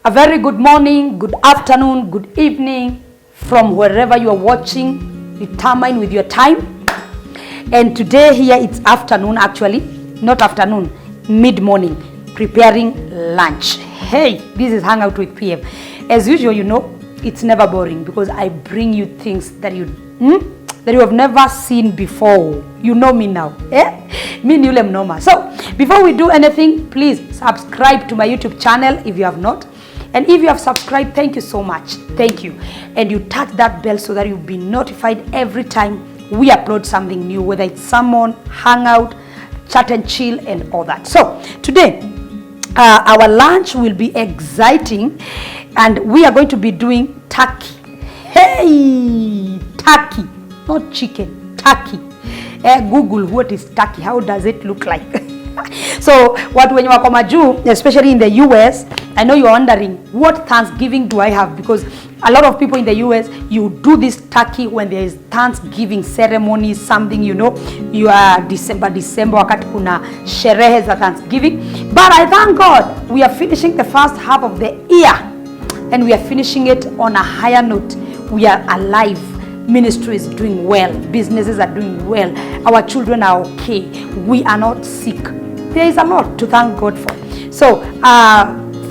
A very good morning, good afternoon, good evening from wherever you are watching. Determine with your time. And today here it's afternoon, actually, not afternoon, mid-morning, preparing lunch. Hey, this is Hangout with PM. As usual, you know, it's never boring because I bring you things that you have never seen before. You know me now. Me Nule Mnoma. So, before we do anything, please subscribe to my YouTube channel if you have not. And if you have subscribed, thank you so much. Thank you. And you touch that bell so that you'll be notified every time we upload something new, whether it's sermon, hangout, chat and chill, and all that. So, today, our lunch will be exciting, and we are going to be doing turkey. Hey, turkey, not chicken, turkey. Google what is turkey, how does it look like? So, when you are Jew, especially in the US, I know you are wondering, what Thanksgiving do I have? Because a lot of people in the US, you do this turkey when there is Thanksgiving ceremony, something, you know, you are December, wakati kuna sherehe za Thanksgiving. But I thank God, we are finishing the first half of the year, and we are finishing it on a higher note. We are alive. Ministry is doing well. Businesses are doing well. Our children are okay. We are not sick. There is a lot to thank God for. So,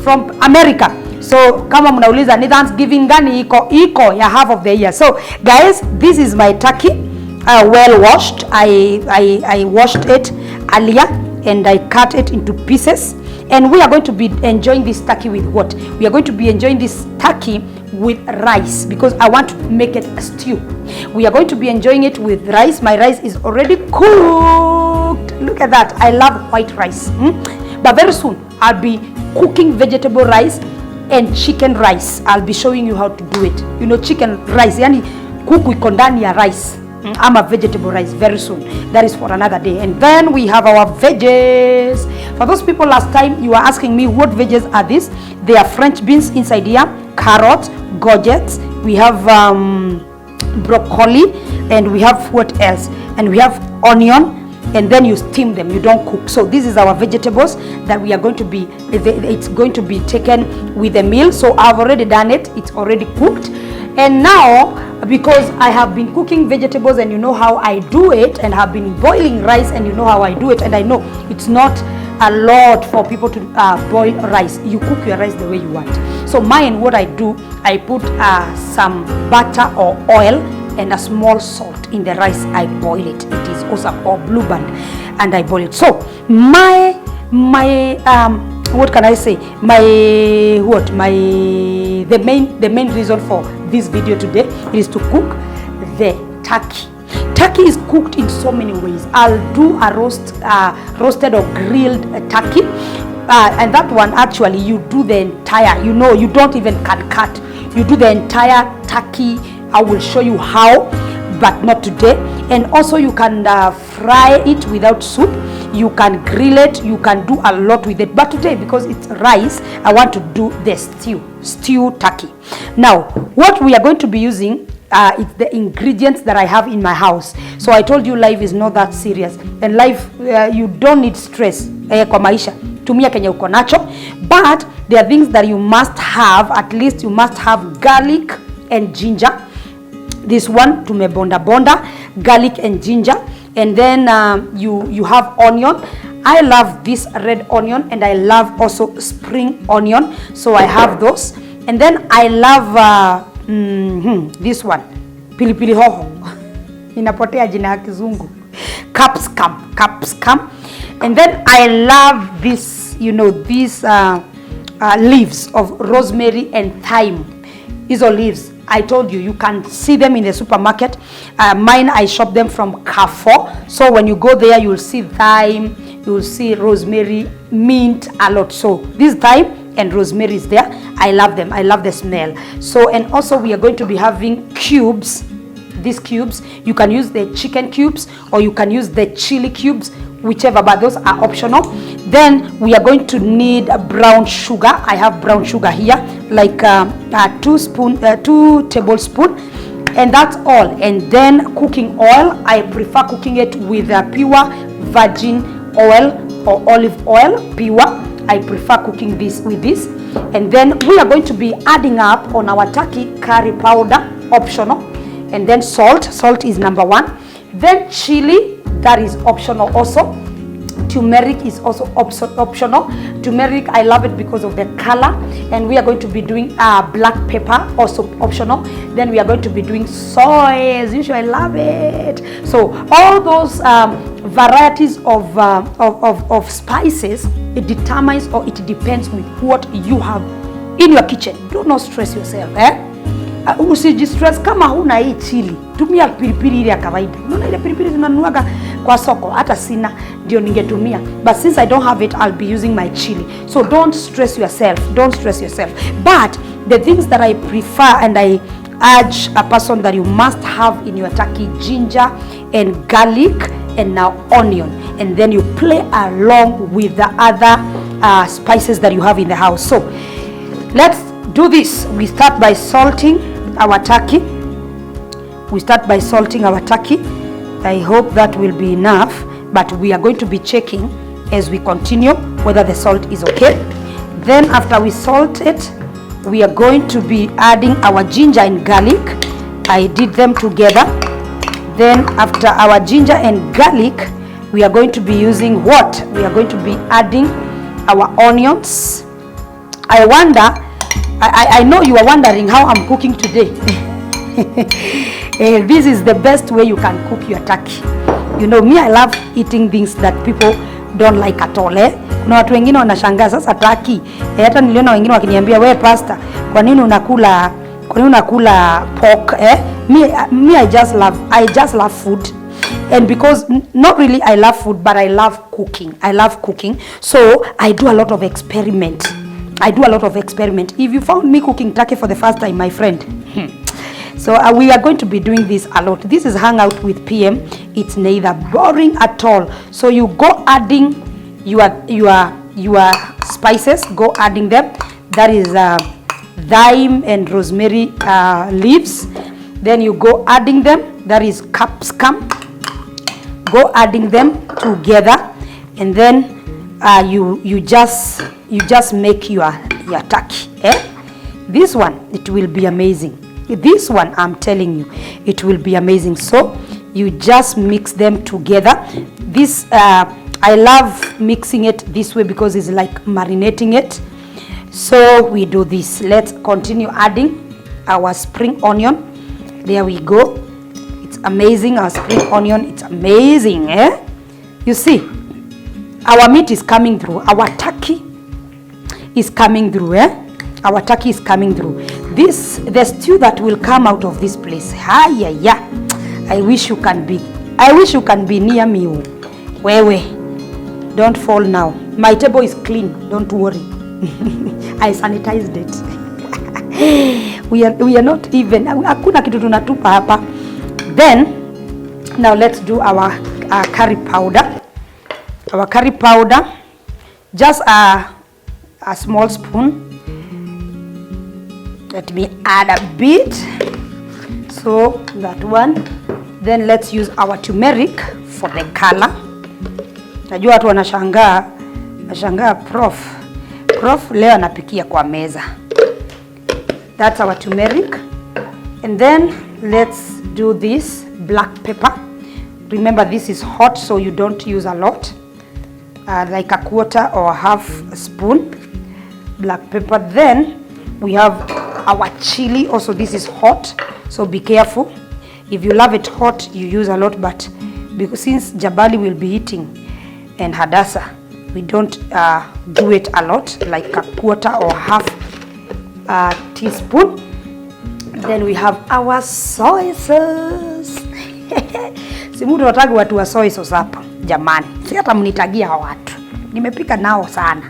from America. So, kama mnauliza ni Thanksgiving gani iko ya half of the year. So, guys, this is my turkey, well washed. I washed it earlier and I cut it into pieces. And we are going to be enjoying this turkey with what? We are going to be enjoying this turkey with rice because I want to make it a stew. We are going to be enjoying it with rice. My rice is already cooked. Look at that. I love white rice. But very soon, I'll be cooking vegetable rice and chicken rice. I'll be showing you how to do it. You know, chicken rice, yani kuku iko ndani ya rice. I'm a vegetable rice very soon. That is for another day. And then we have our veggies. For those people last time, you were asking me what veggies are these. They are French beans inside here, carrot, courgettes. We have broccoli, and we have what else? And we have onion. And then you steam them, you don't cook. So this is our vegetables that we are going to be, it's going to be taken with a meal. So I've already done it, it's already cooked. And now, because I have been cooking vegetables and you know how I do it, and have been boiling rice and you know how I do it, and I know it's not a lot for people to boil rice. You cook your rice the way you want. So mine, what I do, I put some butter or oil and a small salt in the rice. I boil it. It is also or blue band, and I boil it. So my what can I say? The main reason for this video today is to cook the turkey. Turkey is cooked in so many ways. I'll do a roasted or grilled turkey, and that one actually you do the entire. You know, you don't even cut. You do the entire turkey. I will show you how, but not today. And also you can fry it without soup. You can grill it. You can do a lot with it. But today, because it's rice, I want to do the stew turkey. Now, what we are going to be using it's the ingredients that I have in my house. So I told you life is not that serious. And life, you don't need stress kwa maisha. Tumia kenye uko nacho. But there are things that you must have. At least you must have garlic and ginger. This one, bonda, garlic and ginger. And then you have onion. I love this red onion, and I love also spring onion. So I have those. And then I love this one, pilipili hoho. Inapotea jina ya kizungu. Capsicum. And then I love this, you know, these leaves of rosemary and thyme. These are leaves. I told you, you can see them in the supermarket. Mine, I shop them from Carrefour. So when you go there, you will see thyme, you will see rosemary, mint, a lot. So this thyme and rosemary is there. I love them. I love the smell. So, and also we are going to be having cubes. These cubes, you can use the chicken cubes or you can use the chili cubes, whichever, but those are optional. Then we are going to need brown sugar. I have brown sugar here, like 2 tablespoons, and that's all. And then cooking oil, I prefer cooking it with pure virgin oil or olive oil, pure. I prefer cooking this with this. And then we are going to be adding up on our turkey curry powder, optional. And then salt. Salt is number 1. Then chili, that is optional also. Turmeric is also optional. Turmeric, I love it because of the color. And we are going to be doing black pepper, also optional. Then we are going to be doing soy, as usual. I love it. So all those varieties of spices, it determines or it depends with what you have in your kitchen. Do not stress yourself, usijistress kama huna hii chili. Tumia pilipili ile ya kawaida. Unaona ile pilipili tunanuaga kwa soko, hata sina ndio ningetumia. But since I don't have it, I'll be using my chili. So don't stress yourself. Don't stress yourself. But the things that I prefer and I urge a person that you must have in your turkey: ginger and garlic and now onion. And then you play along with the other spices that you have in the house. So let's do this. We start by salting our turkey. I hope that will be enough, but we are going to be checking as we continue whether the salt is okay. Then after we salt it, we are going to be adding our ginger and garlic. I did them together. Then after our ginger and garlic, we are going to be using what? We are going to be adding our onions. I know you are wondering how I'm cooking today. This is the best way you can cook your turkey. You know me, I love eating things that people don't like at all. Kuna watu wengine wanashangaa sasa turkey. Hata niliona wengine wakiniambia, "Wewe pastor, kwa nini unakula pork?" Me I just love food. And because not really I love food, but I love cooking. So I do a lot of experiment. If you found me cooking turkey for the first time, my friend, so we are going to be doing this a lot. This is Hangout with PM. It's neither boring at all. So you go adding your spices. Go adding them. That is thyme and rosemary leaves. Then you go adding them. That is capsicum. Go adding them together, and then you just make your turkey. This one, it will be amazing. This one, I'm telling you, it will be amazing. So you just mix them together. This I love mixing it this way because it's like marinating it. So we do this. Let's continue adding our spring onion. There we go. It's amazing. Our spring onion, it's amazing. You see, our meat is coming through. Our turkey is coming through. Our turkey is coming through. The stew that will come out of this place. I wish you can be near me. Wewe, don't fall now. My table is clean. Don't worry. I sanitized it. we are not even. Hakuna kitu tunatupa hapa. Then now let's do our curry powder. Our curry powder, just a small spoon. Let me add a bit. So that one. Then let's use our turmeric for the color. Najua watu wanashangaa prof leo anapikia kwa meza. That's our turmeric. And then let's do this black pepper. Remember, this is hot, so you don't use a lot. Like a quarter or half a spoon black pepper. Then we have our chili. Also, this is hot, so be careful. If you love it hot, you use a lot, but because since Jabali will be eating and Hadassah, we don't do it a lot, like a quarter or half teaspoon. Then we have our soy sauce. Simu tunataka watu wa soy sauce hapa jamani. Si hata mnitagia watu. Nimepika nao sana.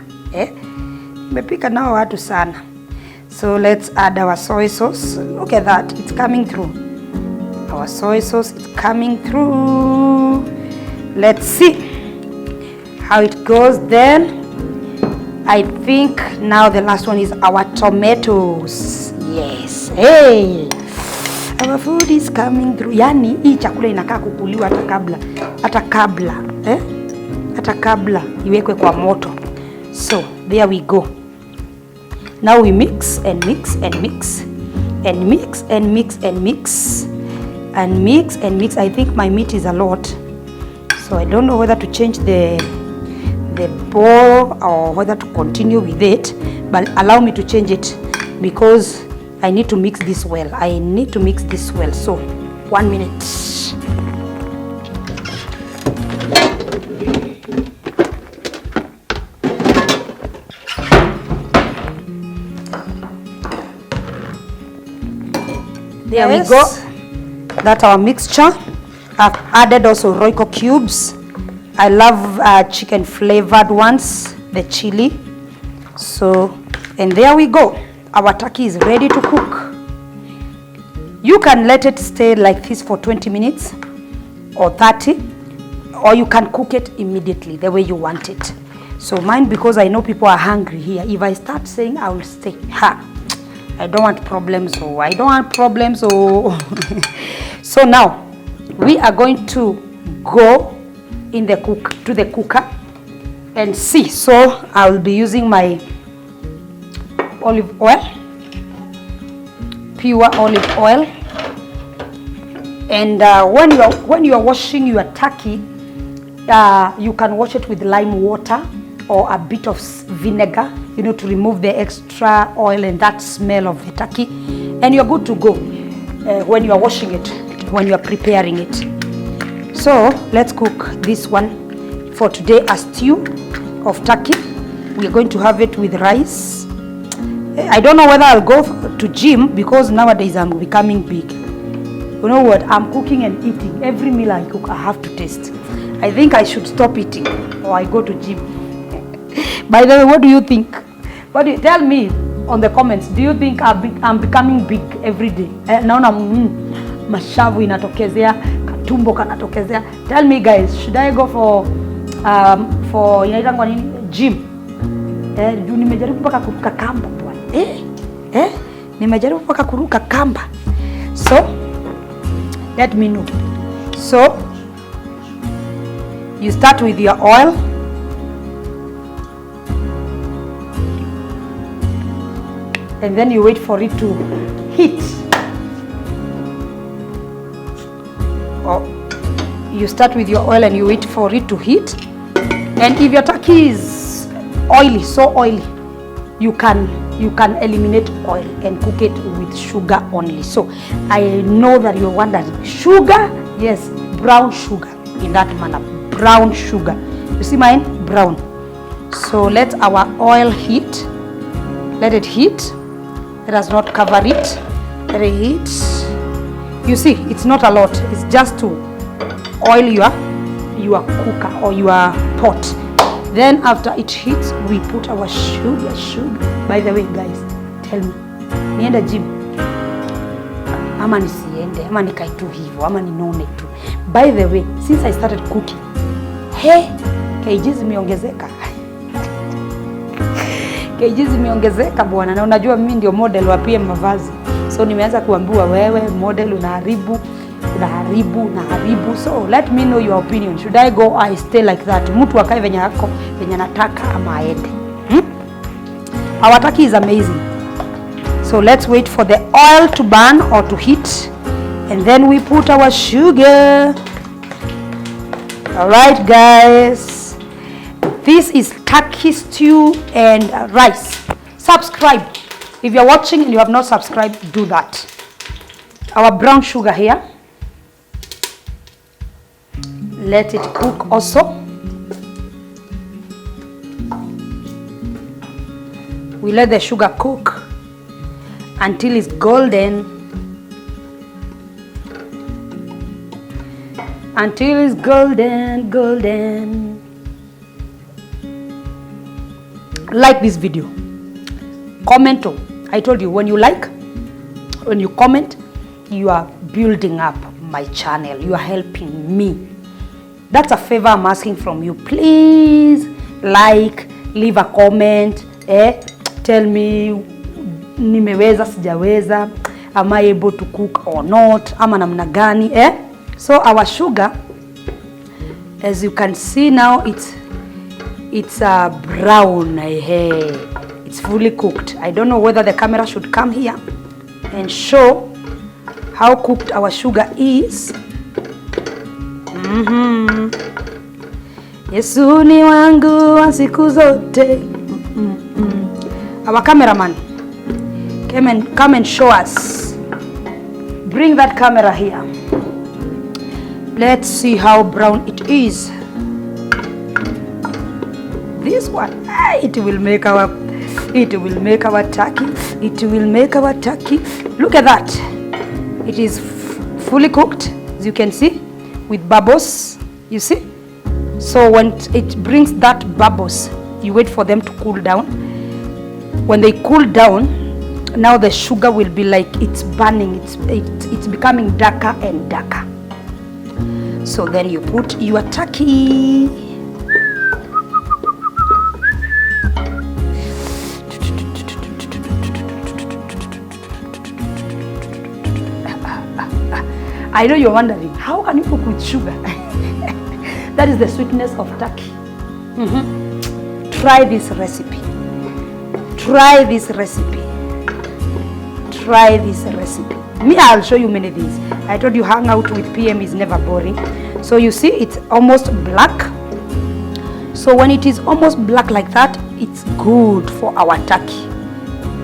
Nimepika nao watu sana. So let's add our soy sauce. Look at that. It's coming through. Our soy sauce is coming through. Let's see how it goes. Then I think now the last one is our tomatoes. Yes. Hey. Our food is coming through. Yani hii chakula inakaa kukuliwa hata kabla iwekwe kwa moto. So There we go. Now we mix and mix and mix and mix and mix and mix and mix and mix. I think my meat is a lot, so I don't know whether to change the bowl or whether to continue with it, but allow me to change it because I need to mix this well. I need to mix this well. So 1 minute. There we go. That's our mixture. I've added also Royco cubes. I love chicken flavored ones, the chili. So, and there we go. Our turkey is ready to cook. You can let it stay like this for 20 minutes or 30, or you can cook it immediately the way you want it. So mine, because I know people are hungry here, if I start saying I will stay, I don't want problems. So I don't want problems. So so now we are going to go in the cooker and see. So I will be using my olive oil, pure olive oil, and when you are washing your turkey, you can wash it with lime water or a bit of vinegar, you know, to remove the extra oil and that smell of the turkey, and you're good to go when you are washing it, when you are preparing it. So let's cook this one for today, a stew of turkey. We are going to have it with rice. I don't know whether I'll go to gym because nowadays I'm becoming big. You know what? I'm cooking and eating. Every meal I cook, I have to taste. I think I should stop eating or I go to gym. By the way, what do you think? Tell me on the comments. Do you think I'm becoming big every day? Naona mashavu inatokezea, katumbo kanatokezea. Tell me guys, should I go for inaitangwa nini? Gym? Nimejaribu mpaka kuruka kamba bwana. Nimejaribu mpaka kuruka kamba. So let me know. So you start with your oil. And then you wait for it to heat. Or you start with your oil and you wait for it to heat. And if your turkey is oily, so oily, you can eliminate oil and cook it with sugar only. So I know that you're wondering, sugar? Yes, brown sugar. In that manner, brown sugar. You see mine? Brown. So let our oil heat. Let it heat. Let us not cover it. Let it heat. You see, it's not a lot. It's just to oil your cooker or your pot. Then after it heats, we put our sugar. By the way, guys, tell me, nienda gym ama nisiende ama nikae tu hivyo ama ninone tu? By the way, since I started cooking, kg zimeongezeka. Kg zimeongezeka bwana, na unajua mimi ndio model wa PM mavazi. So nimeanza kuambiwa wewe model unaharibu. So let me know your opinion. Should I go or I stay like that? Mtu akae venye yako, venye nataka ama aende. Our turkey is amazing. So let's wait for the oil to burn or to heat, and then we put our sugar. All right, guys. This is turkey stew and rice. Subscribe. If you're watching and you have not subscribed, do that. Our brown sugar here. Let it cook also. We let the sugar cook until it's golden. Until it's golden. Like this video. Comment. I told you, when you comment, you are building up my channel. You are helping me. That's a favor I'm asking from you. Please leave a comment. Tell me nimeweza sijaweza, am I able to cook or not, ama namna gani. So our sugar, as you can see now, it's brown. It's fully cooked. I don't know whether the camera should come here and show how cooked our sugar is. Yesu ni wangu wa siku zote. Our cameraman, come and show us. Bring that camera here. Let's see how brown it is. This one, it will make our turkey. It will make our turkey. Look at that. It is fully cooked, as you can see, with bubbles. You see? So when it brings that bubbles, you wait for them to cool down. When they cool down, now the sugar will be like it's burning. It's becoming darker and darker. So then you put your turkey. I know you're wondering, how can you cook with sugar? That is the sweetness of turkey. Try this recipe. Try this recipe. Try this recipe. Me, I'll show you many things. I told you hang out with PM is never boring. So you see, it's almost black. So when it is almost black like that, it's good for our turkey.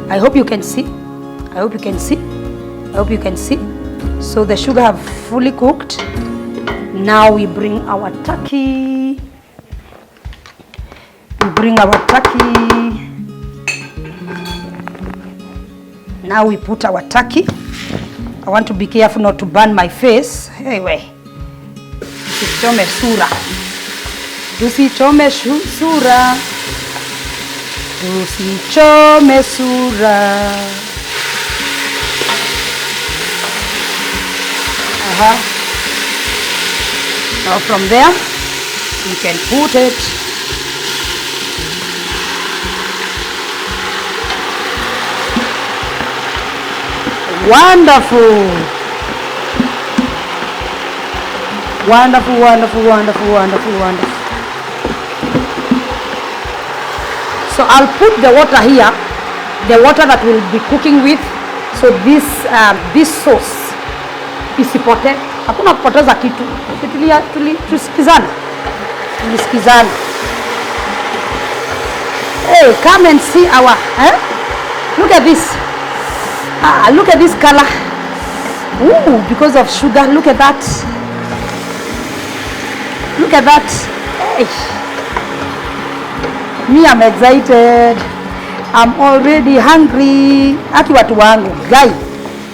I hope you can see. I hope you can see. I hope you can see. So the sugar have fully cooked. Now we bring our turkey. We bring our turkey. Now we put our turkey. I want to be careful not to burn my face. Anyway, tusichome sura. Tusichome sura. Tusichome sura. Now from there, you can put it. Wonderful. Wonderful, wonderful, wonderful, wonderful, wonderful. So I'll put the water here, the water that we'll be cooking with. So this sauce isipote. Hakuna kupoteza kitu. Tusikizane. Tusikizane. Hey, come and see our, look at this. Look at this color. Ooh, because of sugar. Look at that. Look at that. Hey. Me, I'm excited. I'm already hungry. Aki watu wangu. Guy,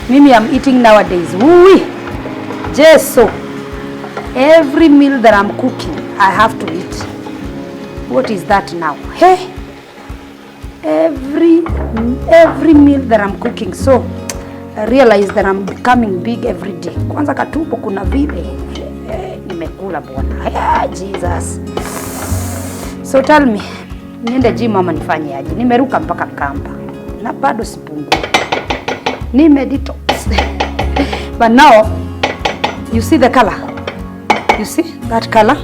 mimi I'm eating nowadays. Ooh. Just so. Every meal that I'm cooking, I have to eat. What is that now? Hey. Every meal that I'm cooking, so I realize that I'm becoming big every day. Kwanza katupo kuna vile nimekula bwana. Jesus. So tell me, niende gym ama nifanye aje? Nimeruka mpaka kamba na bado sipungui. Detox. But now you see the color. You see that color?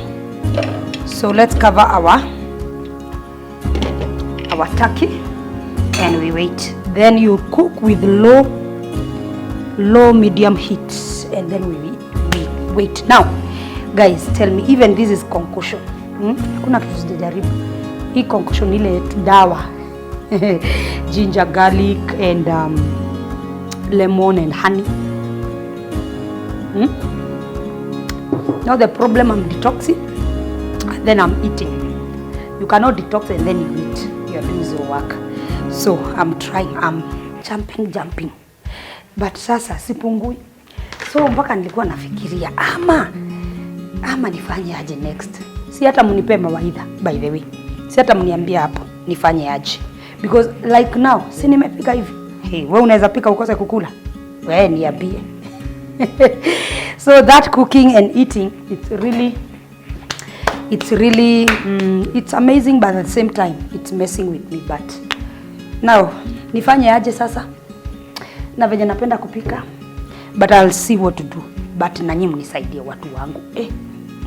So let's cover our turkey and we wait. Then you cook with low medium heat and then we wait. Now guys, tell me, even this is concussion. Kuna kitu sijajaribu. Hii concussion ile dawa. Ginger, garlic and lemon and honey. Now the problem, I'm detoxing and then I'm eating. You cannot detox and then you eat. You are doing your work. So I'm trying. I'm jumping. But sasa sipungui. So mpaka nilikuwa nafikiria ama nifanye aje next. Si hata mnipe mawaidha, by the way. Si hata mniambia hapo nifanye aje. Because like now, si nimepika hivi. Hey, wewe unaweza pika ukose kukula. Wewe niambie. So that cooking and eating, it's amazing, but at the same time it's messing with me. But now nifanye aje sasa? Na venye napenda kupika, but I'll see what to do. But nanyi mnisaidie watu wangu.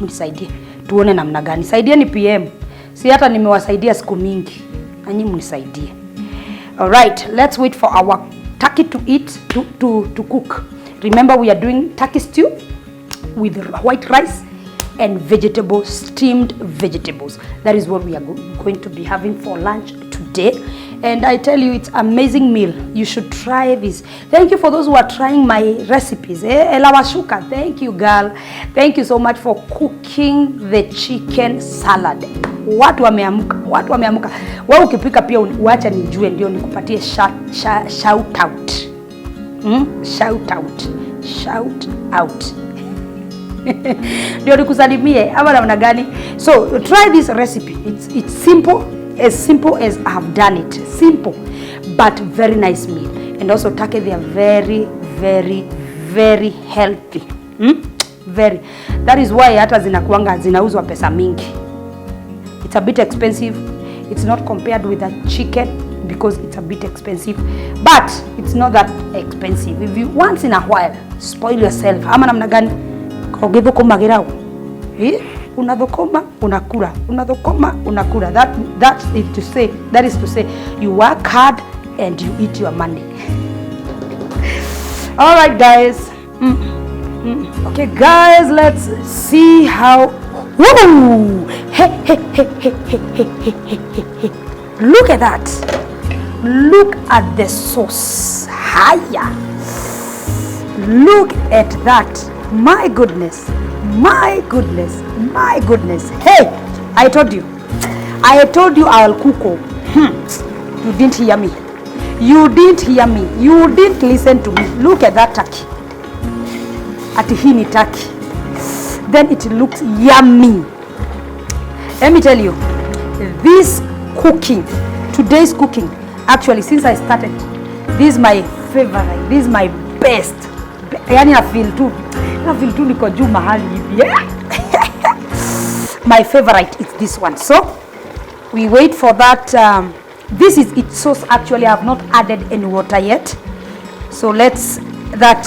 Mnisaidie tuone namna gani. Saidieni PM. Si hata nimewasaidia siku mingi. Na nyinyi mnisaidie. All right, let's wait for our turkey to eat, to cook. Remember, we are doing turkey stew with white rice and steamed vegetables. That is what we are going to be having for lunch today. And I tell you, it's amazing meal. You should try this. Thank you for those who are trying my recipes. Ella Washuka, thank you, girl. Thank you so much for cooking the chicken salad. Watu wameamuka. Wewe ukipika pia uacha nijue, ndio nikupatie shout out. Shout out. Ndio nikusalimie ama namna gani? So try this recipe. It's simple as I have done it. Simple but very nice meal. And also turkey, they are very, very, very healthy. Very. That is why hata zinauzwa pesa mingi. It's a bit expensive. It's not compared with a chicken because it's a bit expensive, but it's not that expensive. If you once in a while spoil yourself, ama namna gani? Kogethukuma girau. Unadhokoma unakula. Unadhokoma unakula. That is to say you work hard and you eat your money. All right, guys. Okay, guys, let's see how. Woo! Hey. Look at that. Look at the sauce. Higher. Look at that. My goodness. Hey, I told you I'll cook. You didn't hear me. You didn't listen to me. Look at that turkey. Atihini turkey. Then it looks yummy. Let me tell you, today's cooking, actually since I started, this is my favorite, this is my best. Yani na feel tu niko juu mahali hivi. My favorite is this one. So we wait for that. This is its sauce. Actually, I have not added any water yet. So let's that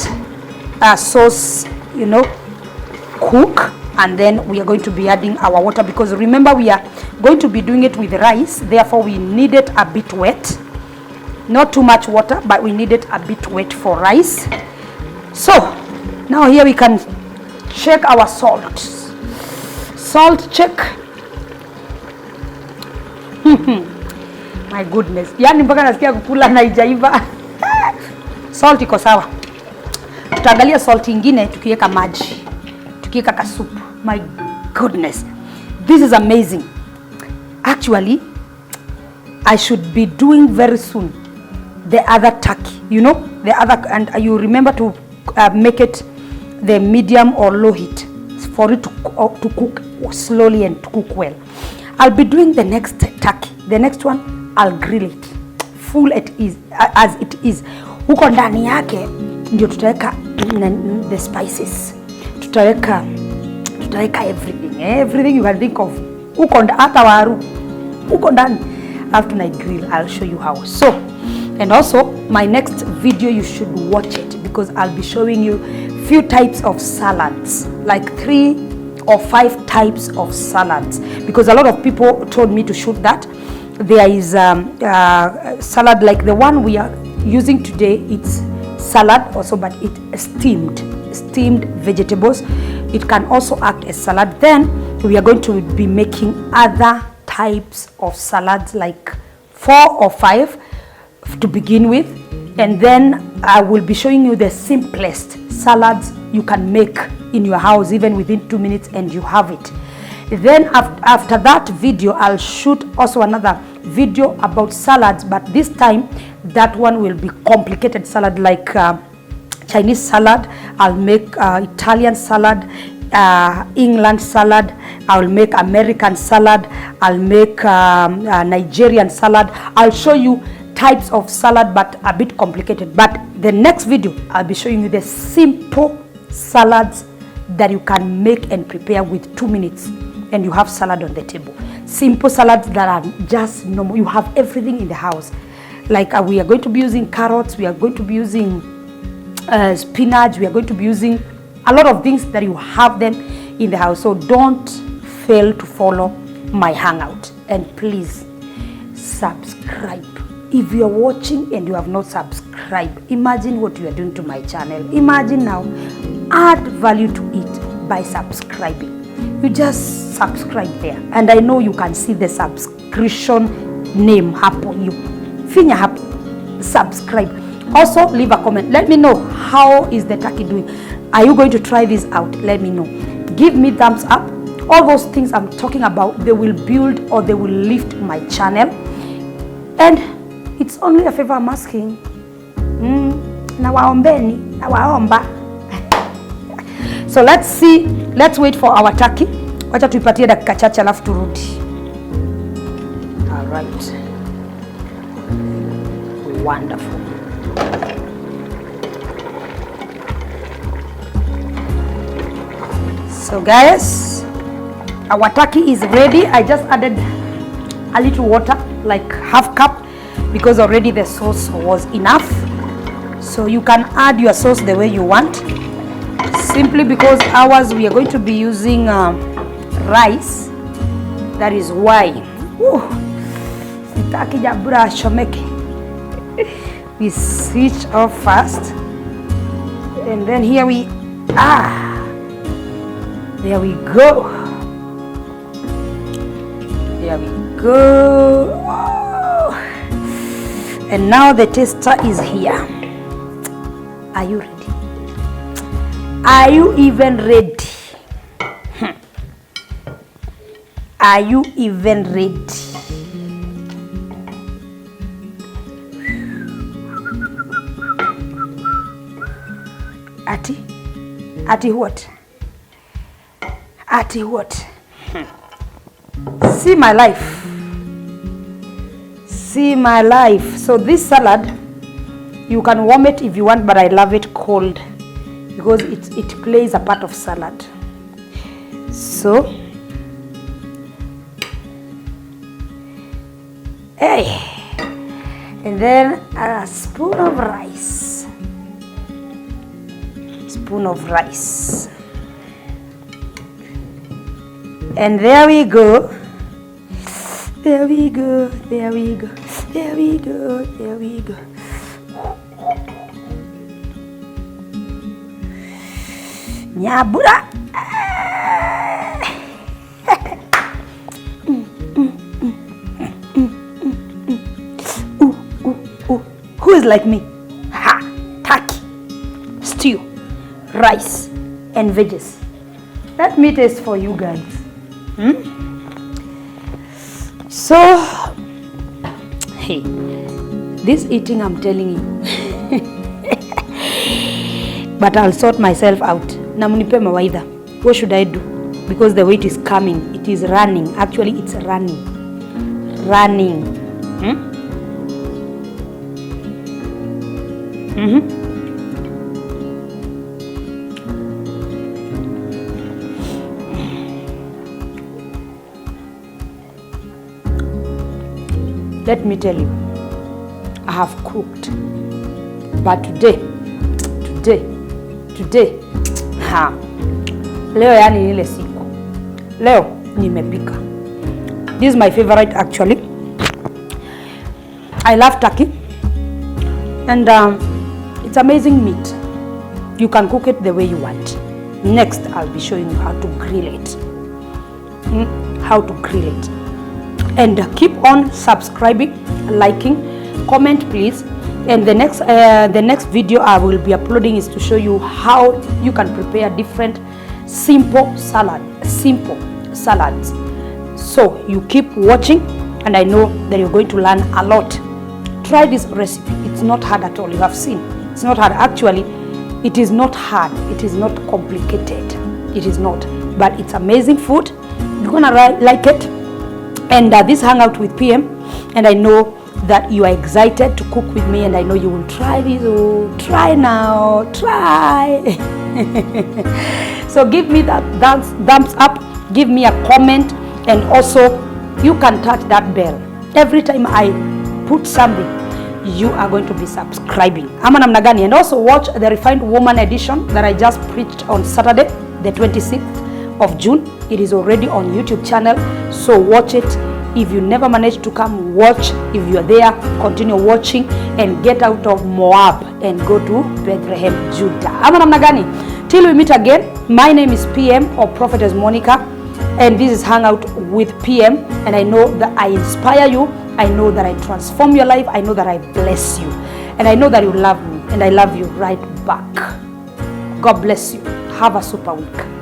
sauce, cook, and then we are going to be adding our water, because remember we are going to be doing it with rice, therefore we need it a bit wet, not too much water, but we need it a bit wet for rice. So now here we can check our salt check. My goodness, yani mpaka nasikia kukula na haijaiva. Salt iko sawa. Tutaangalia salt ingine tukiweka maji, tukiweka kasupu. My goodness, this is amazing. Actually, I should be doing very soon the other turkey, and you remember to make it the medium or low heat for it to cook slowly and to cook well. I'll be doing the next turkey. The next one I'll grill it full as it is. Huko ndani yake ndio tutaweka the spices. Tutaweka everything you can think of. Huko hata waru. Huko ndani. After I grill, I'll show you how. So, and also my next video, you should watch it, because I'll be showing you few types of salads, like 3 or 5 types of salads, because a lot of people told me to shoot that. There is salad like the one we are using today. It's salad also, but it's steamed vegetables. It can also act as salad. Then we are going to be making other types of salads, like 4 or 5 to begin with, and then I will be showing you the simplest salads you can make in your house, even within 2 minutes, and you have it. Then after that video, I'll shoot also another video about salads, but this time that one will be complicated salad, like Chinese salad. I'll make Italian salad, England salad. I'll make American salad. I'll make Nigerian salad. I'll show you types of salad, but a bit complicated. But the next video, I'll be showing you the simple salads that you can make and prepare with 2 minutes, and you have salad on the table. Simple salads that are just normal. You have everything in the house. Like we are going to be using carrots, we are going to be using spinach, we are going to be using a lot of things that you have them in the house. So don't fail to follow my hangout. and please subscribe. If you are watching and you have not subscribed, imagine what you are doing to my channel. Imagine now, add value to it by subscribing. You just subscribe there, and I know you can see the subscription name hapo. You finya hapo, subscribe. Also leave a comment. Let me know, how is the turkey doing? Are you going to try this out? Let me know. Give me thumbs up. All those things I'm talking about, they will build or they will lift my channel. And it's only a favor I'm asking. Nawaombeni, nawaomba. So let's see, let's wait for our turkey. Wacha tuipatie dakika chache alafu turudi. All right. Wonderful. So guys, our turkey is ready. I just added a little water, like half cup, because already the sauce was enough. So you can add your sauce the way you want. Simply because ours, we are going to be using rice. That is why. We switch off first, and then here we are. There we go. There we go. And now the taster is here. Are you ready? Are you even ready? Are you even ready? Ati what? Ati what? See my life. See my life. So this salad, you can warm it if you want, but I love it cold because it plays a part of salad. So, hey, and then a spoon of rice. Spoon of rice. And there we go. There we go. There we go. There we go. There we go. Nyabura. Who is like me? Ha! Turkey, stew, rice, and veggies. That meat is for you guys. So, hey, this eating, I'm telling you. But I'll sort myself out. Namunipe mawaidha. What should I do? Because the weight is coming. It is running. Actually, it's running. Running. Let me tell you, I have cooked, but today, leo yani ile siku, leo nimepika. This is my favorite actually. I love turkey, and it's amazing meat. You can cook it the way you want. Next, I'll be showing you how to grill it. How to grill it. And keep on subscribing, liking, comment please. And the next video I will be uploading is to show you how you can prepare different simple salads. So you keep watching, and I know that you're going to learn a lot. Try this recipe. It's not hard at all. You have seen, it's not hard. Actually, it is not hard. It is not complicated. It is not. But it's amazing food. You're gonna like it. And this hangout with PM, and I know that you are excited to cook with me, and I know you will try this. Oh, try now, try. So give me that thumbs up, give me a comment, and also you can touch that bell. Every time I put something, you are going to be subscribing. Ama namna gani? And also watch the Refined Woman edition that I just preached on Saturday, the 26th of June. It is already on YouTube channel, so watch it If you never managed to come watch, if you are there, continue watching and get out of Moab and go to Bethlehem, Judah. Ama namna gani? Till we meet again, my name is PM or Prophetess Monica, and this is Hangout with PM, and I know that I inspire you, I know that I transform your life, I know that I bless you, and I know that you love me, and I love you right back. God bless you. Have a super week.